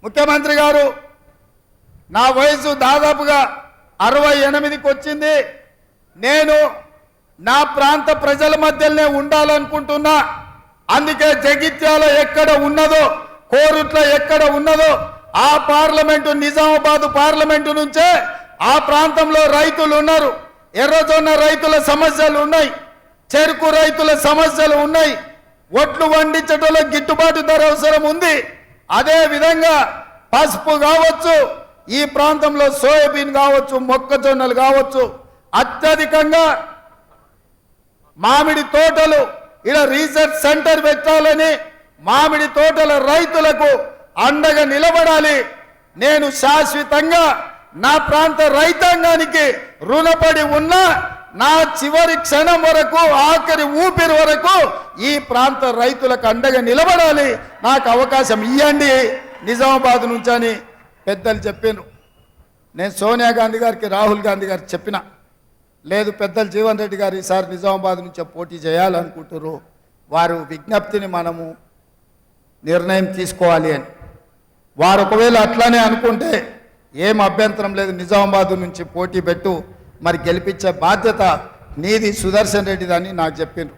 ముఖ్యమంత్రి గారు నా వయసు దాదాపుగా 68కి వచ్చింది. నేను నా ప్రాంత ప్రజల మధ్యనే ఉండాలనుకుంటున్నా. అందుకే జగిత్యాల ఎక్కడ ఉన్నదో, కోరుట్ల ఎక్కడ ఉన్నదో ఆ పార్లమెంటు నిజామాబాద్ పార్లమెంటు నుంచే ఆ ప్రాంతంలో రైతులు ఉన్నారు. ఎర్రజొన్న రైతుల సమస్యలు ఉన్నాయి, చెరుకు రైతుల సమస్యలు ఉన్నాయి, ఒట్లు వండించడంలో గిట్టుబాటు ధర అవసరం ఉంది. అదే విధంగా పసుపు కావచ్చు, ఈ ప్రాంతంలో సోయాబీన్ కావచ్చు, మొక్కజొన్నలు కావచ్చు, అత్యధికంగా మామిడి తోటలు ఇలా రీసెర్చ్ సెంటర్ పెట్టాలని మామిడి తోటల రైతులకు అండగా నిలబడాలి. నేను శాశ్వతంగా నా ప్రాంత రైతాంగానికి రుణపడి ఉన్నా. నా చివరి క్షణం వరకు, ఆఖరి ఊపిరి వరకు ఈ ప్రాంత రైతులకు అండగా నిలబడాలి. నాకు అవకాశం ఇవ్వండి నిజామాబాద్ నుంచి అని పెద్దలు చెప్పారు. నేను సోనియా గాంధీ గారికి, రాహుల్ గాంధీ గారికి చెప్పిన, లేదు పెద్దలు జీవన్ రెడ్డి గారు ఈసారి నిజామాబాద్ నుంచే పోటీ చేయాలనుకుంటారు, వారు విజ్ఞప్తిని మనము నిర్ణయం తీసుకోవాలి అని. వారు ఒకవేళ అట్లానే అనుకుంటే ఏం అభ్యంతరం లేదు, నిజామాబాద్ నుంచి పోటీ పెట్టు, మరి గెలిపించే బాధ్యత నీది సుదర్శన్ రెడ్డిదని నాకు చెప్పిండ్రు.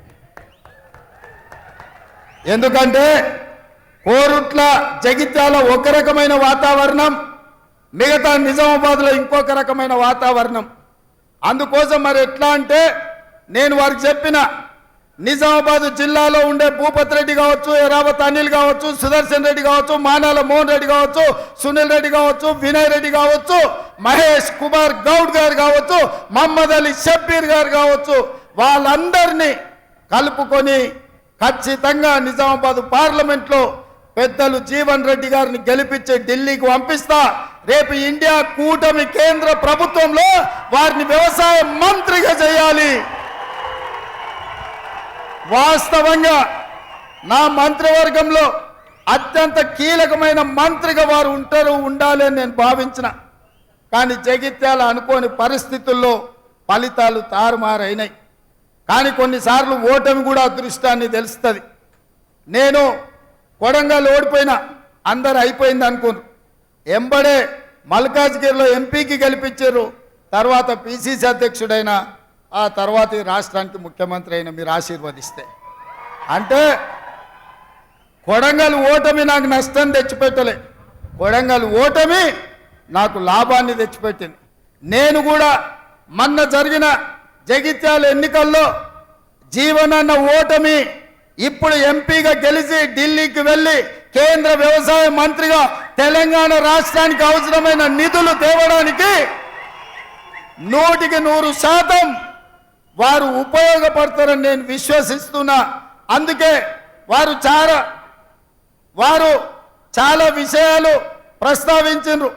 ఎందుకంటే కోరుట్ల జగిత్యాల ఒక రకమైన వాతావరణం, మిగతా నిజామాబాద్లో ఇంకొక రకమైన వాతావరణం. అందుకోసం మరి ఎట్లా అంటే నేను వారికి చెప్పిన, నిజామాబాద్ జిల్లాలో ఉండే భూపత్ రెడ్డి కావచ్చు, ఎరావత్ అనిల్ కావచ్చు, సుదర్శన్ రెడ్డి కావచ్చు, మానాల మోహన్ రెడ్డి కావచ్చు, సునీల్ రెడ్డి కావచ్చు, వినయ్ రెడ్డి కావచ్చు, మహేష్ కుమార్ గౌడ్ గారు కావచ్చు, మహమ్మద్ అలీ షబ్బీర్ గారు కావచ్చు, వాళ్ళందరినీ కలుపుకొని ఖచ్చితంగా నిజామాబాద్ పార్లమెంట్లో పెద్దలు జీవన్ రెడ్డి గారిని గెలిపించి ఢిల్లీకి పంపిస్తా. రేపు ఇండియా కూటమి కేంద్ర ప్రభుత్వంలో వారిని వ్యవసాయ మంత్రిగా చేయాలి. వాస్తవంగా నా మంత్రివర్గంలో అత్యంత కీలకమైన మంత్రిగా వారు ఉండాలి అని నేను భావించిన. కానీ జగిత్యాల అనుకోని పరిస్థితుల్లో ఫలితాలు తారుమారైనాయి. కానీ కొన్నిసార్లు ఓటమి కూడా అదృష్టాన్ని తెలుస్తుంది. నేను కొడంగల్ ఓడిపోయినా, అందరు అయిపోయింది అనుకోను, ఎంబడే మల్కాజ్గిరిలో ఎంపీకి గెలిపించారు, తర్వాత పిసిసి అధ్యక్షుడైన, ఆ తర్వాత ఈ రాష్ట్రానికి ముఖ్యమంత్రి అయిన మీరు ఆశీర్వదిస్తే. అంటే కొడంగల్ ఓటమి నాకు నష్టం తెచ్చిపెట్టలే, కొడంగల్ ఓటమి నాకు లాభాన్ని తెచ్చిపెట్టింది. నేను కూడా మొన్న జరిగిన జగిత్యాల ఎన్నికల్లో జీవనన్న ఓటమి ఇప్పుడు ఎంపీగా గెలిచి ఢిల్లీకి వెళ్ళి కేంద్ర వ్యవసాయ మంత్రిగా తెలంగాణ రాష్ట్రానికి అవసరమైన నిధులు తేవడానికి 100% వారు ఉపయోగపడతారని నేను విశ్వసిస్తున్నా. అందుకే వారు చాలా విషయాలు ప్రస్తావించారు.